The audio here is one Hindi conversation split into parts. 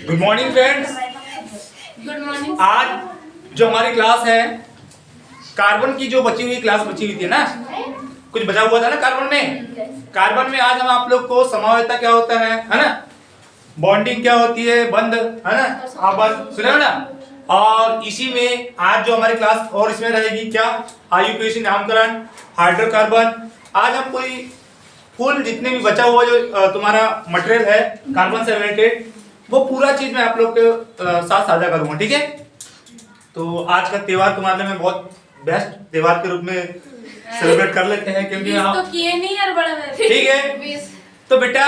Good morning friends. Good morning. आज जो हमारी क्लास है कार्बन की, जो बची हुई क्लास बची हुई थी ना, कुछ बचा हुआ था ना कार्बन में। कार्बन में आज हम आप लोग को समावेशिता क्या होता है ना, बॉन्डिंग क्या होती है, बंध है ना, आप बात सुने हो ना। और इसी में आज जो हमारी क्लास और इसमें रहेगी क्या, आयुक्वेशन, नामकरण, हाइड्रोकार्बन। आज हम कोई फुल जितने भी बचा हुआ जो तुम्हारा मटेरियल है कार्बन से रिलेटेड, वो पूरा चीज मैं आप लोग के साथ साझा करूंगा, ठीक है। तो आज का त्योहार तुम्हारे लिए मैं बहुत बेस्ट त्योहार के रूप में सेलिब्रेट कर लेते हैं, क्योंकि तो किए नहीं यार बड़ा ठीक है। तो बेटा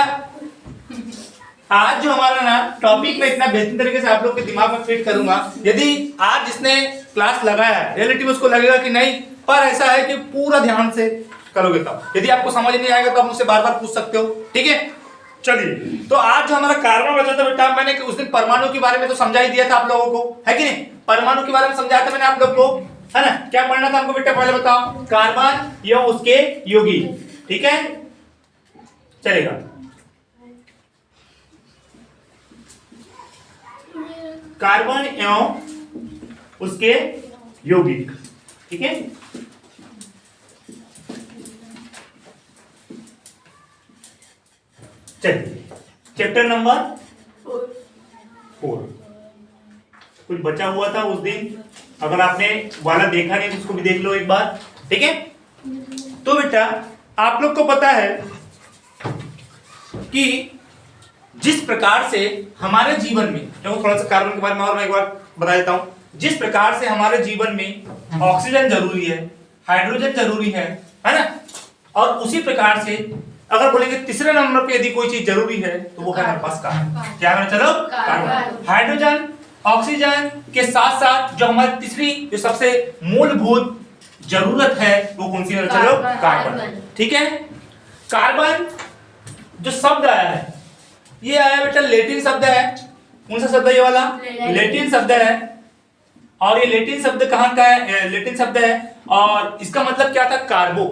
आज जो हमारा ना टॉपिक में इतना बेहतरीन तरीके से आप लोग के दिमाग में फिट करूंगा। यदि आज जिसने क्लास लगाया है रियलिटी में उसको लगेगा कि नहीं, पर ऐसा है कि पूरा ध्यान से करोगे तब। यदि आपको समझ नहीं आएगा तो आप मुझसे बार बार पूछ सकते हो, ठीक है। चलिए, तो आज जो हमारा कार्बन बचा था बेटा, मैंने उस दिन परमाणु के बारे में तो समझा ही दिया था आप लोगों को, है कि नहीं। परमाणु के बारे में समझाया था मैंने आप लोग को, है ना। क्या पढ़ना था हमको बेटा, पहले बताओ। कार्बन या उसके यौगिक, ठीक है, चलेगा। कार्बन एवं उसके यौगिक, ठीक है। चलिए, चैप्टर नंबर 4। कुछ बचा हुआ था उस दिन, अगर आपने वाला देखा नहीं तो उसको भी देख लो एक बार, ठीक है। तो बेटा आप लोग को पता है कि जिस प्रकार से हमारे जीवन में, देखो थोड़ा सा कार्बन के बारे में और मैं एक बार बता देता हूं। जिस प्रकार से हमारे जीवन में ऑक्सीजन जरूरी है, हाइड्रोजन जरूरी है ना, और उसी प्रकार से अगर बोलेंगे तीसरे नंबर पे यदि कोई चीज जरूरी है तो वो है हमारे पास कार्बन। क्या है, चलो कार्बन। हाइड्रोजन ऑक्सीजन के साथ साथ जो हमारी तीसरी जो सबसे मूलभूत जरूरत है वो कौन सी है, चलो कार्बन, ठीक है। कार्बन जो शब्द आया है, ये आया बेटा लैटिन शब्द है। कौन सा शब्द है ये वाला, लैटिन शब्द है। और ये लैटिन शब्द कहां का है, लैटिन शब्द है, और इसका मतलब क्या था, कार्बो।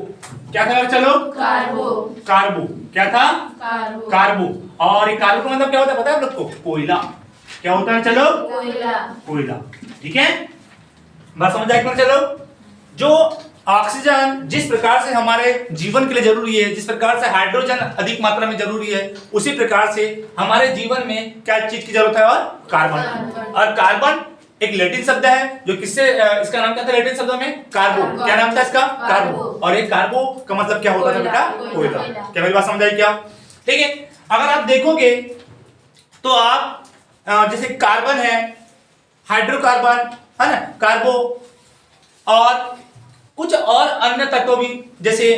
क्या था, चलो कार्बो। कार्बो क्या था, कार्बो। कार्बो। और ये कार्बो का मतलब क्या होता है पता है आप लोग को, कोयला। क्या होता है, चलो कोयला। कोयला, ठीक है, बात समझ आएगी। चलो, जो ऑक्सीजन जिस प्रकार से हमारे जीवन के लिए जरूरी है, जिस प्रकार से हाइड्रोजन अधिक मात्रा में जरूरी है, उसी प्रकार से हमारे जीवन में क्या चीज की जरूरत है, और कार्बन। और कार्बन एक लैटिन शब्द है जो किससे, इसका नाम क्या था लैटिन शब्दों में, कार्बो। क्या नाम था इसका, कार्बो। और एक कार्बो का मतलब क्या होता था बेटा, कोयला। क्या मेरी बात समझ आई क्या, ठीक है। अगर आप देखोगे तो आप जैसे कार्बन है, हाइड्रोकार्बन है ना, कार्बो, और कुछ और अन्य तत्व भी जैसे,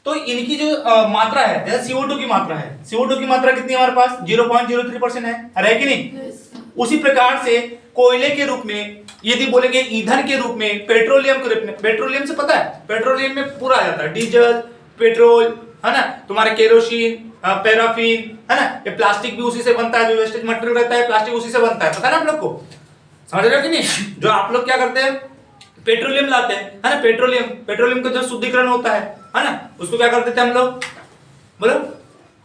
तो इनकी जो मात्रा है, जैसे CO2 की मात्रा है, CO2 की मात्रा कितनी है हमारे पास, 0.03% है कि नहीं। उसी प्रकार से कोयले के रूप में, यदि बोलेंगे ईंधन के रूप में, पेट्रोलियम के रूप में, पेट्रोलियम से पता है, पेट्रोलियम में पूरा आ जाता है, डीजल, पेट्रोल, है ना, तुम्हारे केरोसिन, पैराफिन, है ना। ये प्लास्टिक भी उसी से बनता है, जो वेस्टेज मटेरियल रहता है प्लास्टिक उसी से बनता है, पता है ना आप लोग को, समझ रहे हो कि नहीं। जो आप लोग क्या करते हैं, पेट्रोलियम लाते हैं, है ना, पेट्रोलियम का जो शुद्धिकरण होता है ना, उसको क्या करते थे हम लोग, बोलो,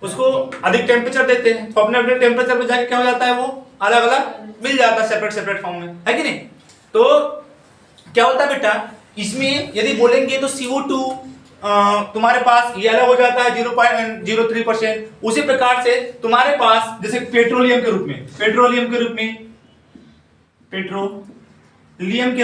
उसको अधिक टेम्परेचर देते हैं, तो अपने अपने टेम्परेचर पे जाके क्या हो जाता है, वो अलग अलग मिल जाता है, सेपरेट फॉर्म में, है कि नहीं। तो क्या होता है बेटा, इसमें यदि बोलेंगे तो CO2 तुम्हारे पास ये अलग हो जाता है 0.03%। उसी प्रकार से तुम्हारे पास जैसे पेट्रोलियम के रूप में, पेट्रोलियम के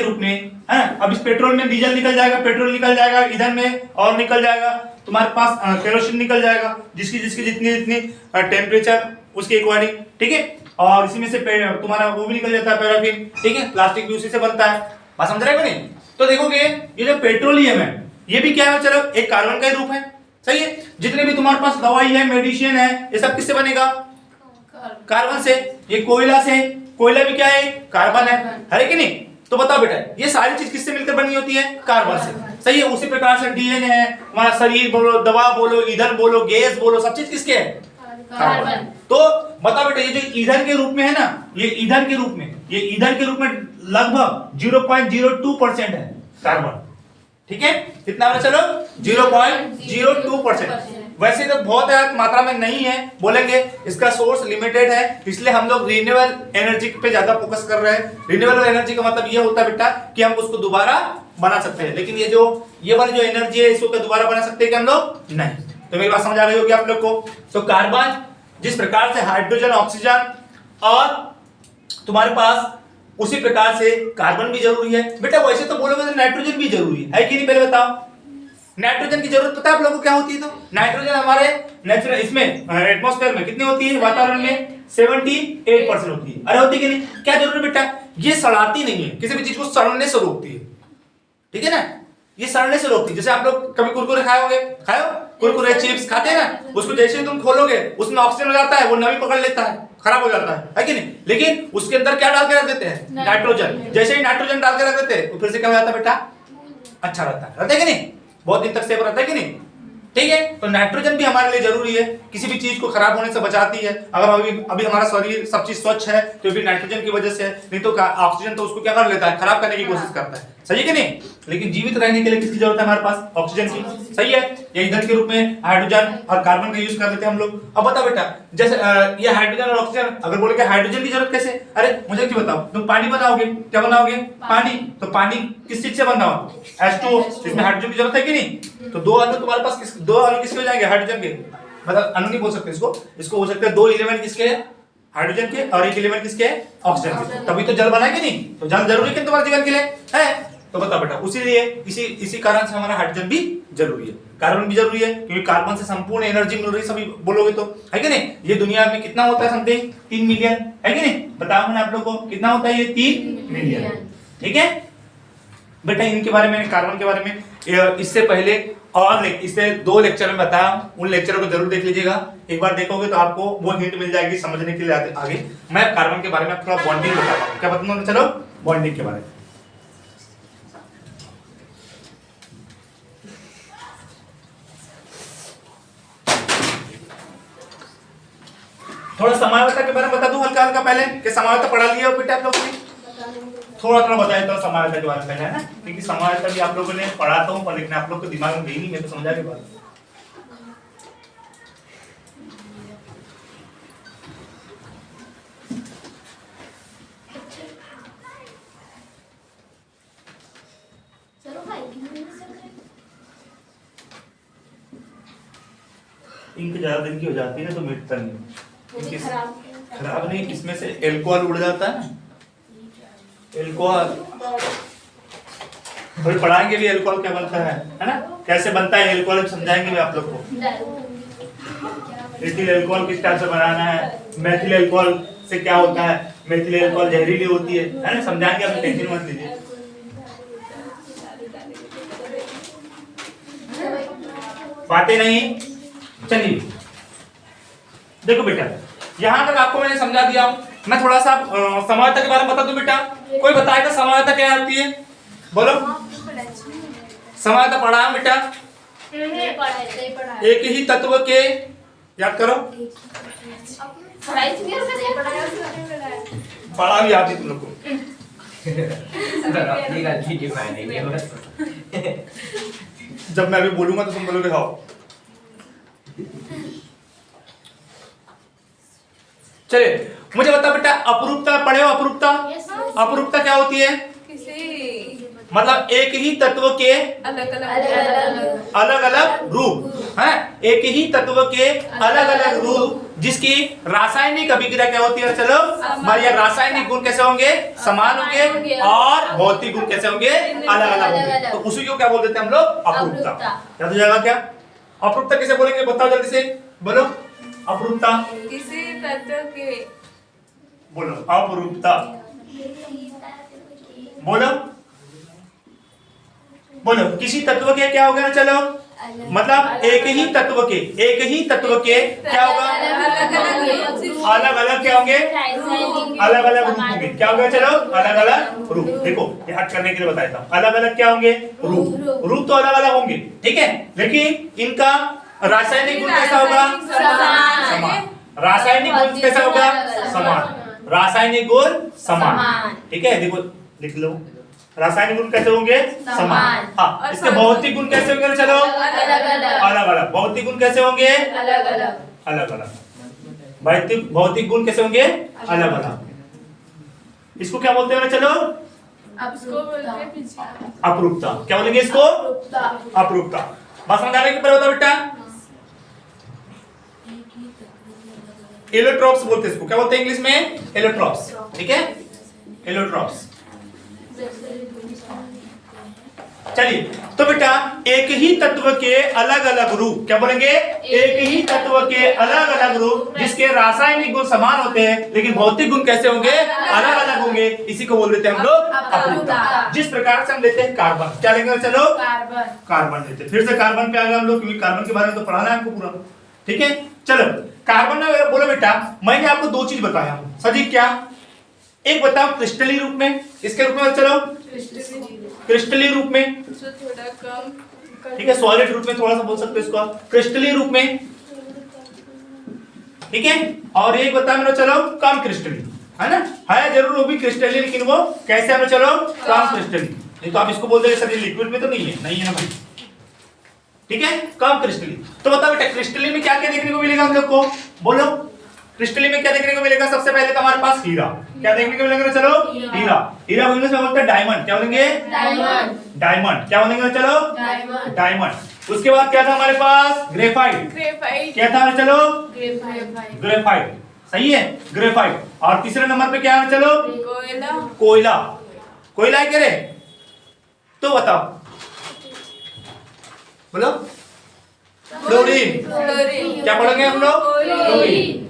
रूप में है ना। अब इस पेट्रोल में डीजल निकल जाएगा, पेट्रोल निकल जाएगा, ईंधन में और निकल जाएगा, तुम्हारे पास केरोसिन निकल जाएगा, जिसकी जितनी टेम्परेचर उसके अकॉर्डिंग, ठीक है। और इसी में से तुम्हारा वो भी निकल जाता है, पैराफिन, ठीक है, प्लास्टिक भी उसी से बनता है, बात समझ रहे हो नहीं। तो देखोगे ये जो पेट्रोलियम है, ये भी क्या है, चलो एक कार्बन का ही रूप है, सही है। जितने भी तुम्हारे पास दवाई है, मेडिसिन है, ये सब किससे बनेगा, कार्बन से। ये कोयला से, कोयला भी क्या है, कार्बन है कि नहीं। तो बताओ बेटा, ये सारी चीज किससे मिलकर बनी होती है, कार्बन से, सही है। उसी प्रकार से डीएनए है, हमारा शरीर बोलो, दवा बोलो, ईंधन बोलो, गैस बोलो, सब चीज किसके है, कार्बन। तो बताओ बेटा, ये जो ईंधन के रूप में है ना, ये ईंधन के रूप में लगभग 0.02% है कार्बन, ठीक है। कितना, चलो 0.02%। वैसे तो बहुत है मात्रा में नहीं है, बोलेंगे इसका सोर्स लिमिटेड है, इसलिए हम लोग रिन्यूएबल एनर्जी पे ज्यादा फोकस कर रहे हैं। रिन्यूएबल एनर्जी का मतलब ये होता है बेटा कि हम उसको दोबारा बना सकते हैं, लेकिन ये वाली जो एनर्जी है इसको क्या दोबारा बना सकते हैं क्या हम लोग? नहीं। तो मेरी बात समझ आ रही होगी आप लोग को। तो कार्बन जिस प्रकार से हाइड्रोजन ऑक्सीजन और तुम्हारे पास उसी प्रकार से कार्बन भी जरूरी है बेटा। वैसे तो बोलोगे तो नाइट्रोजन भी जरूरी है कि नहीं? पहले बताओ, नाइट्रोजन की जरूरत पता है आप लोगों को क्या होती है? तो नाइट्रोजन हमारे नेचुरल इसमें एटमॉस्फेयर में कितनी होती है? वातावरण में 78% होती है। अरे होती कि नहीं? क्या जरूरी है बेटा? ये सड़ाती नहीं है, किसी भी चीज को सड़ने से रोकती है, ठीक है ना? ये सड़ने से रोकती है। जैसे आप लोग कभी कुरकुरे खाए होंगे, खाए हो कुरकुरे चिप्स खाते हैं ना, उसको जैसे ही तुम खोलोगे उसमें ऑक्सीजन हो जाता है, वो नमी पकड़ लेता है, खराब हो जाता है कि नहीं? लेकिन उसके अंदर क्या डाल के रख देते हैं? नाइट्रोजन। जैसे ही नाइट्रोजन डाल के रख देते हैं तो फिर से क्या हो जाता है बेटा? अच्छा रहता है कि नहीं? बहुत दिन तक सेफ रहता है कि नहीं? ठीक है। तो नाइट्रोजन भी हमारे लिए जरूरी है, किसी भी चीज को खराब होने से बचाती है। अगर अभी हमारा शरीर सब चीज स्वच्छ है तो भी नाइट्रोजन की वजह से, नहीं तो ऑक्सीजन तो उसको क्या कर लेता है? खराब करने की कोशिश करता है, सही है कि नहीं? लेकिन जीवित रहने के लिए किसकी जरूरत है हमारे पास? ऑक्सीजन की, सही है। ये ईंधन के रूप में हाइड्रोजन और कार्बन का यूज कर लेते हैं हम लोग। अब बताओ बेटा, जैसे ये हाइड्रोजन और ऑक्सीजन, अगर बोले कि हाइड्रोजन की जरूरत कैसे? अरे मुझे क्यों बताओ, तुम पानी बनाओगे, क्या बनाओगे? पानी। तो पानी किस चीज से बना हुआ? H2O। इसमें हाइड्रोजन की जरूरत है कि नहीं? तो दो अणु तुम्हारे पास दो अणु किसके हो जाएंगे? हाइड्रोजन के। मतलब अणु नहीं बोल सकते इसको बोल सकते हैं दो एलिमेंट किसके हैं? हाइड्रोजन के, और एक एलिमेंट किसके है? ऑक्सीजन के। तभी तो जल बना है कि नहीं? तो जल जरूरी है तुम्हारे जीवन के लिए, है? तो बताओ बेटा, उसीलिए इसी कारण से हमारा हाइड्रोजन भी जरूरी है, कार्बन भी जरूरी है, क्योंकि कार्बन से संपूर्ण एनर्जी मिल रही, सभी बोलोगे तो, है कि नहीं? ये दुनिया में कितना होता है? समथिंग 3 मिलियन, है कि नहीं? बताओ मैंने आप लोग को कितना होता है? ये 3 मिलियन, ठीक है बेटा। इनके बारे में, कार्बन के बारे में इससे पहले और इससे 2 लेक्चर में बताया, उन लेक्चरों को जरूर देख लीजिएगा। एक बार देखोगे तो आपको वो हिंट मिल जाएगी समझने के लिए आगे। मैं कार्बन के बारे में थोड़ा बॉन्डिंग बताता हूँ। क्या बताऊँ? चलो बॉन्डिंग के बारे में। थोड़ा समायवता के बारे में बता दूं हल्का हल्का पहले, कि समायवता पढ़ा लिया हो बेटा आप लोगों ने? थोड़ा बताया तो समायवता के बारे में पहले, है ना? क्योंकि समायवता भी आप लोगों ने पढ़ाता हूं, पर लेकिन आप लोग को दिमाग में गई नहीं, मैं तो समझा के बाद। इंक ज्यादा दिन की हो जाती है ना तो मिटता नहीं। खराब नहीं, इसमें से एल्कोहल उड़ जाता है ना, एल्कोहल। अभी पढ़ाएंगे भी एल्कोहल क्या बनता है ना? कैसे बनता है एल्कोहल समझाएंगे भी आप लोग को। एथिल एल्कोहल किस टाइप से बनाना है, मेथिल एल्कोहल से क्या होता है, मेथिल एल्कोहल जहरीली होती है ना? समझाएंगे, आप टेंशन मत लीजिए। बातें नहीं, चलिए देखो बेटा, यहां तक आपको मैंने समझा दिया। मैं थोड़ा सा समानता के बारे में बता दूं बेटा। कोई बताएगा समानता क्या होती है? बोलो, समानता पढ़ा है बेटा? एक ही तत्व के, याद करो, पढ़ा भी आती तुम लोग को। जब मैं अभी बोलूंगा तो तुम बोलोगे हाँ। चलिए मुझे बता बेटा, अपरूपता पढ़े हो? अपरूपता, अपरूपता क्या होती है? मतलब एक ही तत्व के अलग अलग रूप, है? एक ही तत्व के अलग अलग रूप जिसकी रासायनिक अभिक्रिया क्या होती है? चलो हमारे रासायनिक गुण कैसे होंगे? समान होंगे, और भौतिक गुण कैसे होंगे? अलग अलग होंगे। तो उसी को क्या बोल देते हैं हम लोग? अपरूपता। याद हो जाएगा क्या? अपरूपता कैसे बोलेंगे? बताओ जल्दी से, बोलो। अपरूपता किसी तत्व के, बोलो अपरूपता, बोलो बोलो किसी तत्व के क्या होगा? चलो मतलब एक ही तत्व के क्या होगा? अलग अलग क्या होंगे? अलग अलग रूप होंगे। क्या होगा? चलो अलग अलग रूप। देखो याद करने के लिए बताता हूँ, अलग अलग क्या होंगे? रूप तो अलग अलग होंगे, ठीक है, लेकिन इनका रासायनिक गुण कैसा होगा? समान। रासायनिक गुण कैसा होगा? समान। रासायनिक गुण समान, ठीक है। देखो लिख लो, रासायनिक गुण कैसे होंगे? समान। हाँ, और इसके भौतिक गुण कैसे होंगे? चलो अलग अलग। भौतिक गुण कैसे होंगे? अलग अलग। अलग अलग। भौतिक गुण कैसे होंगे? अलग अलग। इसको क्या बोलते हैं? चलो इसको बोलते हैं पीछे। अपरूपता। क्या बोलेंगे इसको? अपरूपता। बात समझ आ रही है? बता बेटा, एलोट्रॉप्स बोलते हैं इसको। क्या बोलते हैं इंग्लिश में? एलोट्रॉप्स। ठीक है, एलोट्रॉप्स। चलिए, तो बेटा एक ही तत्व के अलग अलग रूप, क्या बोलेंगे? एक ही तत्व के अलग अलग रूप जिसके रासायनिक गुण समान होते हैं लेकिन भौतिक गुण कैसे होंगे? अलग अलग होंगे। इसी को बोल देते हैं हम लोग अपरूपता। जिस प्रकार से हम लेते हैं कार्बन, क्या लेंगे? चलो कार्बन लेते हैं। फिर से कार्बन पे आ गए हम लोग, क्योंकि कार्बन के बारे में तो पढ़ाना है हमको पूरा। ठीक है, चलो कार्बन में बोलो बेटा, मैंने आपको दो चीज बताया। सजी क्या? एक बताओ क्रिस्टली रूप में, इसके रूप में चलो क्रिस्टली रूप में, थोड़ा कम। ठीक है, सॉलिड रूप में थोड़ा सा बोल सकते हो इसको क्रिस्टली रूप में। ठीक है, और एक बता मेरे चलो कम क्रिस्टली, है ना? है जरूर वो भी क्रिस्टली, लेकिन वो कैसे हमें चलो कम क्रिस्टली। नहीं तो आप इसको बोल देंगे सर ये लिक्विड में तो नहीं है ना भाई। ठीक है, कम क्रिस्टली। तो बताओ बेटा क्रिस्टली में क्या क्या देखने को मिलेगा हम लोग को? बोलो क्रिस्टली में क्या देखने को मिलेगा? सबसे पहले तो हमारे पास हीरा। क्या देखने को मिलेगा? चलो हीरा। हीरा बोलने से बोलते हैं डायमंड। क्या बोलेंगे? डायमंड। क्या बोलेंगे? चलो डायमंड। उसके बाद क्या था हमारे पास? ग्रेफाइट। क्या था? चलो ग्रेफाइट। सही है, ग्रेफाइट। और तीसरे नंबर पे क्या है? चलो कोयला। कोयला है क्या रे? तो बताओ, बोलो फ्लोरीन। क्या पढ़ेंगे हम लोग? फ्लोरीन,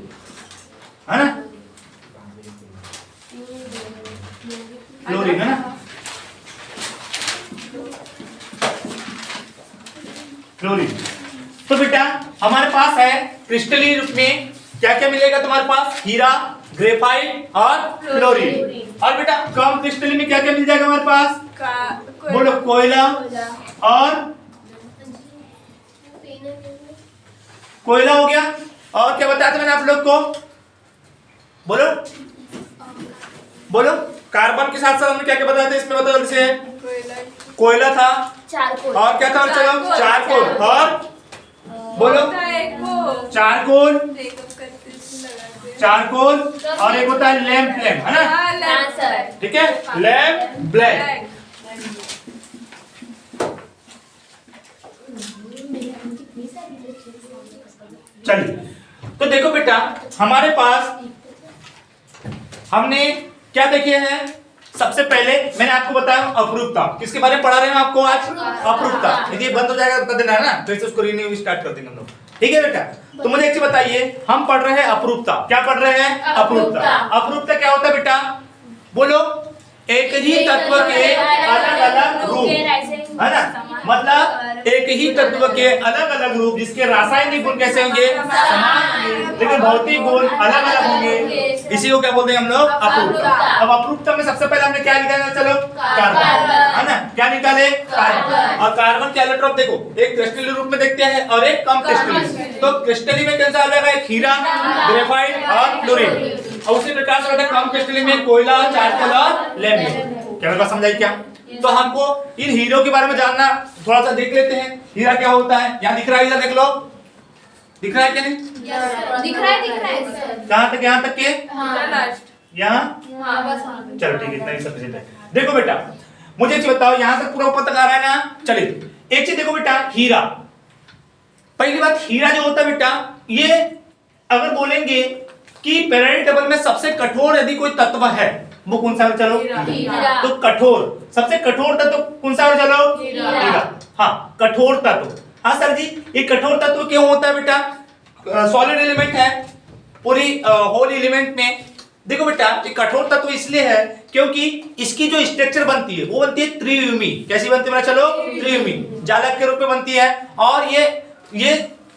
है ना? फ्लोरीन, है ना? फ्लोरीन। तो बेटा हमारे पास है क्रिस्टली रूप में क्या क्या मिलेगा तुम्हारे पास? हीरा, ग्रेफाइट और फ्लोरीन। और बेटा कम क्रिस्टली में क्या क्या मिल जाएगा हमारे पास? बोलो कोयला और कोयला हो गया। और क्या बताया था मैंने आप लोग को? बोलो बोलो। कार्बन के साथ साथ हमने क्या क्या बताया था इसमें? बताओ जल्दी से। कोयला था, और क्या था? चलो चारकोल। और बोलो चारकोल, चारकोल। और एक होता है लैम्प फ्लेम, है ना? ठीक है, लैम्प ब्लैक। चलिए, तो देखो बेटा हमारे पास हमने क्या देखे हैं? सबसे पहले मैंने आपको बताया अपरूपता। किसके बारे में पढ़ा रहे हैं आपको आज? अपरूपता। यदि ये बंद हो जाएगा तो कर देना, है ना? फिर से उसको रिन्यू स्टार्ट कर देंगे हम लोग। ठीक है बेटा, तो मुझे एक चीज बताइए, हम पढ़ रहे हैं अपरूपता। क्या पढ़ रहे हैं? अपरूपता। अपरूपता क्या होता है बेटा? बोलो एक ही तत्व के अलग अलग रूप, है ना? मतलब एक ही तत्व के अलग अलग रूप जिसके रासायनिक गुण कैसे होंगे? समान होंगे लेकिन भौतिक गुण अलग अलग होंगे। इसी को क्या बोलते हैं हम लोग? अपरूपता। अब अपरूपता में सबसे पहले हमने क्या निकाला? चलो कार्बन, है ना? क्या निकाले? कार्बन। और कार्बन के एलोट्रॉप देखो, एक क्रिस्टली रूप में देखते हैं और एक कम क्रिस्टली। तो क्रिस्टली में कौन सा आ जाएगा? एक हीरा, ग्रेफाइट और फ्लोरीन। और उसी प्रकार से बेटा कम क्रिस्टली में कोयला, चारकोल और लैम्प। क्या मेरे बात समझ आई क्या? तो हमको इन हीरो के बारे में जानना, थोड़ा सा देख लेते हैं हीरा क्या होता है। यहाँ दिख रहा है, इधर देख लो, दिख रहा है क्या? नहीं दिख रहा है कहाँ तक? यहाँ तक के यहाँ? चलो ठीक है, इतना ही सफिशिएंट है। देखो बेटा मुझे एक चीज बताओ, यहाँ तक पूरा ऊपर तक आ रहा है ना? चलिए एक चीज देखो बेटा, हीरा। पहली बात, हीरा जो होता है बेटा, ये अगर बोलेंगे कि पीरियोडिक टेबल में सबसे कठोर यदि कोई तत्व है वो कौन सा है? चलो हीरा। तो कठोर, सबसे कठोर तत्व कौन सा है? चलो हीरा। हाँ, कठोर तत्व। हाँ सर जी, ये कठोर तत्व क्यों होता है बेटा? सॉलिड एलिमेंट है पूरी होल एलिमेंट में। देखो बेटा ये कठोर तत्व इसलिए है क्योंकि इसकी जो स्ट्रक्चर बनती है वो बनती है त्रिविमी। कैसी बनती है? चलो त्रिविमी, जालक के रूप में बनती है। और ये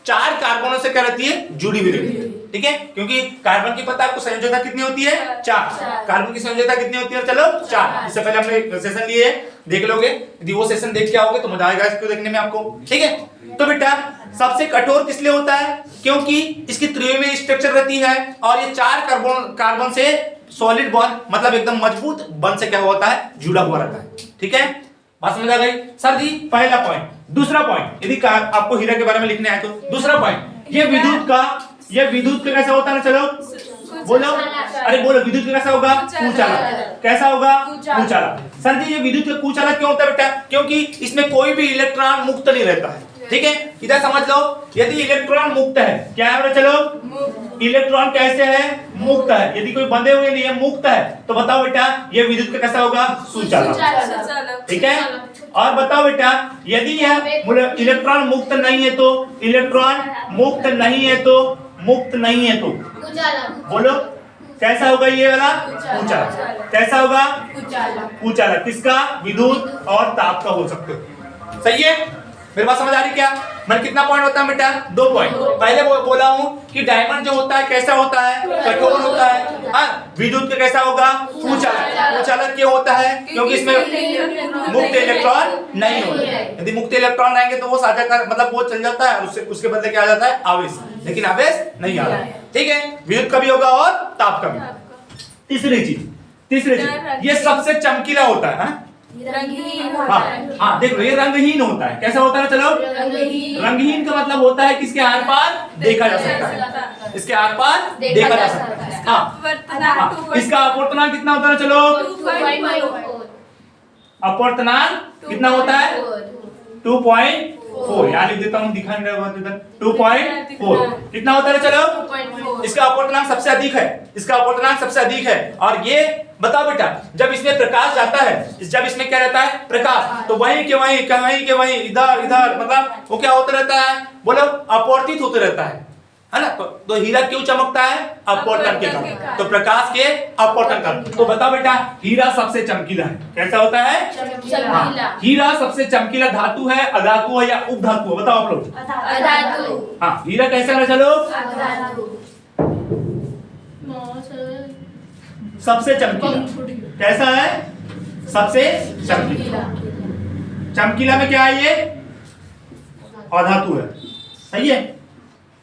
4 कार्बनों से क्या रहती है? जुड़ी हुई रहती है। ठीक है, क्योंकि कार्बन की पता आपको संयोजकता कितनी होती है? 4। कार्बन की संयोजकता कितनी होती है? चलो 4। इससे पहले हमने सेशन लिए, देख लोगे। यदि वो सेशन देख के आओगे तो मजा आएगा इसको देखने में आपको। ठीक है, तो बेटा सबसे कठोर किस लिए होता है? क्योंकि इसकी त्रिविमीय स्ट्रक्चर रहती है और ये 4 कार्बन से सॉलिड बॉन्ड, मतलब एकदम मजबूत बॉन्ड से क्या होता है? जुड़ा हुआ रहता है। ठीक है, बात समझ आ गई सर जी? पहला पॉइंट। दूसरा पॉइंट, यदि आपको हीरा के बारे में लिखना है तो दूसरा पॉइंट, ये विद्युत का कैसा होता है ना, चलो बोलो, अरे बोलो, विद्युत का कैसा होगा? कुचालक। कैसा होगा? कुचालक। सर जी ये विद्युत का कुचालक क्यों होता है बेटा? क्योंकि इसमें कोई भी इलेक्ट्रॉन मुक्त नहीं रहता है, ठीक है, इधर समझ लो, यदि इलेक्ट्रॉन मुक्त है, क्या है बेटा? चलो, इलेक्ट्रॉन कैसे है? मुक्त है। यदि कोई बंधे हुए नहीं है, मुक्त है, तो बताओ बेटा ये विद्युत का कैसा होगा? सुचालक, ठीक है। और बताओ बेटा यदि यह इलेक्ट्रॉन मुक्त नहीं है तो, इलेक्ट्रॉन मुक्त नहीं है तो, मुक्त नहीं है तो बोलो कैसा होगा? ये वाला कुचालक। कैसा होगा? कुचालक। किसका? विद्युत और ताप का हो सकते हो। सही है, मेरी बात समझ आ रही क्या? मैंने कितना पॉइंट होता है बेटा? 2 पॉइंट। पहले बोला हूं कि डायमंड जो होता है कैसा होता है? कठोर होता है। हाँ, विद्युत का कैसा होगा? कुचालक। कुचालक क्यों होता है? क्योंकि इसमें मुक्त इलेक्ट्रॉन नहीं होते। यदि मुक्त इलेक्ट्रॉन रहेंगे तो वो साझा कर, मतलब वो चल जाता है, उसके बदले क्या आ जाता है? आवेश। लेकिन आवेश नहीं आ रहा, ठीक है। विद्युत का भी होगा और ताप का भी। तीसरी चीज, ये सबसे चमकीला होता है। रंगहीन हाँ देख लो, ये रंगहीन होता है। कैसा होता है? चलो, रंगहीन का मतलब होता है कि इसके आर पार देखा जा सकता है, इसके आर पार देखा जा सकता है। हाँ, इसका अपवर्तनांक कितना होता है? चलो, अपवर्तनांक कितना होता है? 2.4। यानी देता हूँ, दिखा नहीं रहा इधर, 2.4 कितना होता है? चलो, इसका अपवर्तनांक सबसे अधिक है, इसका अपवर्तनांक सबसे अधिक है। और ये बताओ बेटा, जब इसमें प्रकाश जाता है, जब इसमें क्या रहता है? प्रकाश, तो वहीं के वहीं, कहीं के वहीं, इधर इधर, मतलब वो क्या होता रहता है? बोलो, अपवर्तित होते रहता है ना। तो हीरा क्यों चमकता है? अपवर्तन के कारण। तो प्रकाश के अपवर्तन कारण। तो बताओ बेटा, हीरा सबसे चमकीला है। कैसा होता है? चमकीला। हीरा सबसे चमकीला धातु है, अधातु है या उपधातु है? बताओ आप लोग। अधातु। हाँ, हीरा कैसा है? चलो, अधातु। सबसे चमकीला। कैसा है? सबसे चमकीला। चमकीला में क्या है? ये अधातु है। सही है,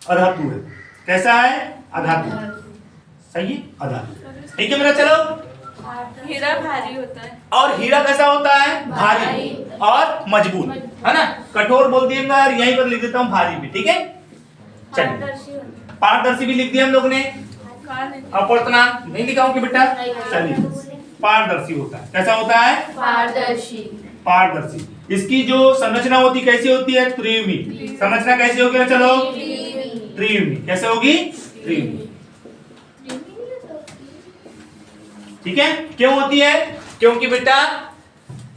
अधातु है। कैसा है? अधातु। सही है, अधातु। ठीक है मेरा, चलो। हीरा भारी होता है। और हीरा कैसा होता है? भारी और मजबूत, है ना। कठोर बोल दिएगा और यहीं पर लिख देता हूँ भारी भी, ठीक है। चलिए, पारदर्शी भी लिख दिया हम लोग ने। अपवर्तनांक नहीं लिखा हूं कि बेटा? चलिए, पारदर्शी होता है। कैसा होता है? पारदर्शी। पारदर्शी। इसकी जो संरचना होती कैसी होती है? त्रिविमी। संरचना कैसी होगी? चलो, त्रिविमी। कैसे होगी? त्रिविमी। ठीक है, क्यों होती है? क्योंकि बेटा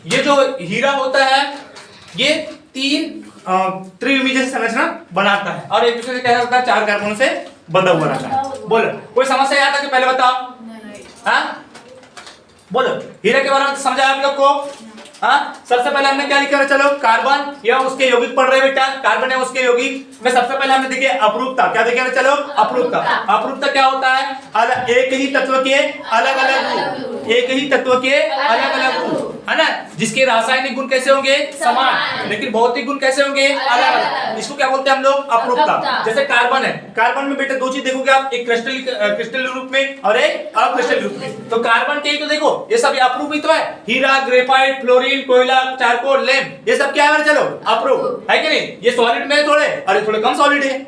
ये जो हीरा होता है ये 3 त्रिविमी जैसी संरचना बनाता है और एक दूसरे से क्या होता है? 4 कार्बनों से बंधा हुआ रहता है। बोलो, कोई समस्या याद है कि पहले बताओ? हाँ बोलो, हीरा के बारे में समझा आप लोग को? हाँ, सबसे पहले हमने क्या लिखा है? चलो, कार्बन या उसके यौगिक पढ़ रहे बेटा, कार्बन या उसके यौगिक में सबसे पहले हमने देखे अपरूपता। क्या देखे? चलो, अपरूपता। अपरूपता क्या होता है? एक ही तत्व के अलग अलग रूप, एक ही तत्व के अलग अलग रूप, है ना, जिसके रासायनिक गुण कैसे होंगे? समान, लेकिन भौतिक गुण कैसे होंगे? अलग अलग। इसको क्या बोलते हैं हम लोग? अपरूपता। जैसे कार्बन है, कार्बन में बेटा 2 चीज देखोगे आप, एक क्रिस्टल रूप में और एक अक्रिस्टल रूप में। तो कार्बन के ही तो देखो, ये सब अपरूपित है। हीरा, ग्रेफाइट, फ्लोरीन, कोयला, चारकोल, लैंप, ये सब क्या है? चलो, अप्रूप है कि नहीं? ये सॉलिड में थोड़े, अरे थोड़े कम सॉलिड है।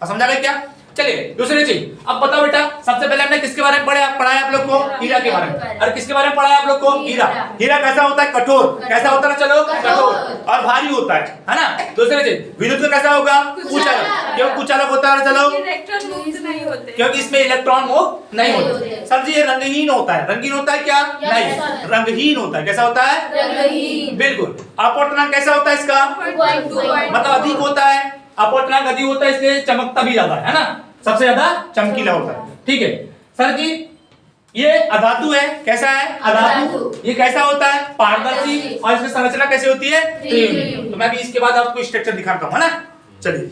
समझा गया क्या? चलिए, दूसरी चीज, अब बताओ बेटा, सबसे पहले हमने किसके बारे में पढ़ाया आप लोग को? हीरा के बारे में। और किसके बारे में पढ़ाया आप लोग को? हीरा। हीरा कैसा होता है? कठोर। कैसा होता है? चलो, कठोर और भारी होता है ना। दूसरी चीज, विद्युत का कैसा होगा? कुचालक। क्यों कुचालक होता है? चलो, इलेक्ट्रॉन मुक्त नहीं होते, क्योंकि इसमें इलेक्ट्रॉन मुक्त नहीं होते। सर जी ये रंगहीन होता है। रंगीन होता है क्या? नहीं, रंगहीन होता है। कैसा होता है? रंगहीन। बिल्कुल। अपवर्तनांक कैसा होता है इसका? मतलब अधिक होता है। अपवर्तनांक अधिक होता है, इसलिए चमकता भी ज्यादा है ना, सबसे ज्यादा चमकीला होता है। ठीक है सर जी, ये अधातु है। कैसा है? अधातु। ये कैसा होता है? पारदर्शी। और इसकी संरचना कैसी होती है? त्रिविमी। तो मैं भी इसके बाद आपको स्ट्रक्चर दिखाता हूँ, है ना। चलिए।